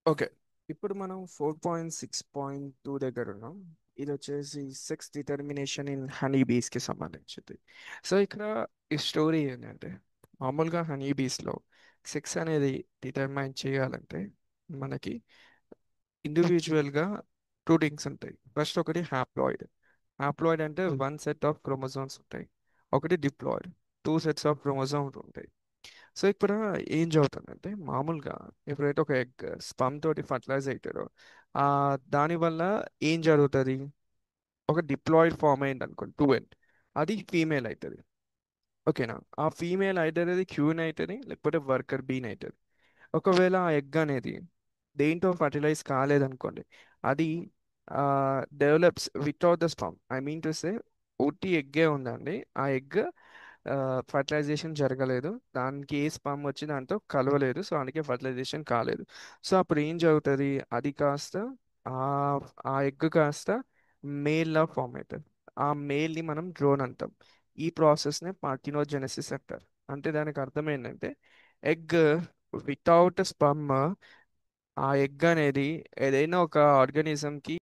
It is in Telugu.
ఓకే. ఇప్పుడు మనం 4.6.2 దగ్గర ఉన్నాం. ఇది వచ్చేసి సెక్స్ డిటర్మినేషన్ ఇన్ హనీ బీస్కి సంబంధించింది. సో ఇక్కడ ఈ స్టోరీ ఏంటంటే, మామూలుగా హనీ బీస్లో సెక్స్ అనేది డిటర్మైన్ చేయాలంటే మనకి ఇండివిజువల్గా టూ థింగ్స్ ఉంటాయి. ఫస్ట్ ఒకటి హ్యాప్లాయిడ్. హ్యాప్లాయిడ్ అంటే వన్ సెట్ ఆఫ్ క్రోమోజోమ్స్ ఉంటాయి. ఒకటి diploid, two sets of chromosomes ఉంటాయి. సో ఇక్కడ ఏం జరుగుతుందంటే, మామూలుగా ఎప్పుడైతే ఒక ఎగ్ స్పమ్ తోటి ఫర్టిలైజ్ అవుతారో ఆ దానివల్ల ఏం జరుగుతుంది, ఒక డిప్లాయిడ్ ఫామ్ అయింది అనుకోండి, టూ ఎండ్, అది ఫీమేల్ అవుతుంది. ఓకేనా? ఆ ఫీమేల్ అయితే క్యూన్ అవుతుంది, లేకపోతే వర్కర్ బీన్ అవుతుంది. ఒకవేళ ఆ ఎగ్ అనేది దేంతో ఫర్టిలైజ్ కాలేదనుకోండి, అది develops without the sperm. I mean to say, ఒట్టి ఎగ్గే ఉందండి, ఆ ఎగ్ ఫర్టిలైజేషన్ జరగలేదు, దానికి ఏ స్పమ్ వచ్చి దాంతో కలవలేదు, సో అందుకే ఫర్టిలైజేషన్ కాలేదు. సో అప్పుడు ఏం జరుగుతుంది, అది కాస్త ఆ ఆ ఎగ్ కాస్త మేల్లా ఫామ్ అవుతుంది. ఆ మేల్ని మనం డ్రోన్ అంటాం. ఈ ప్రాసెస్నే పార్టినోజెనసిస్ అంటారు. అంటే దానికి అర్థం ఏంటంటే, ఎగ్ వితౌట్ స్పమ్, ఆ ఎగ్ అనేది ఏదైనా ఒక ఆర్గానిజంకి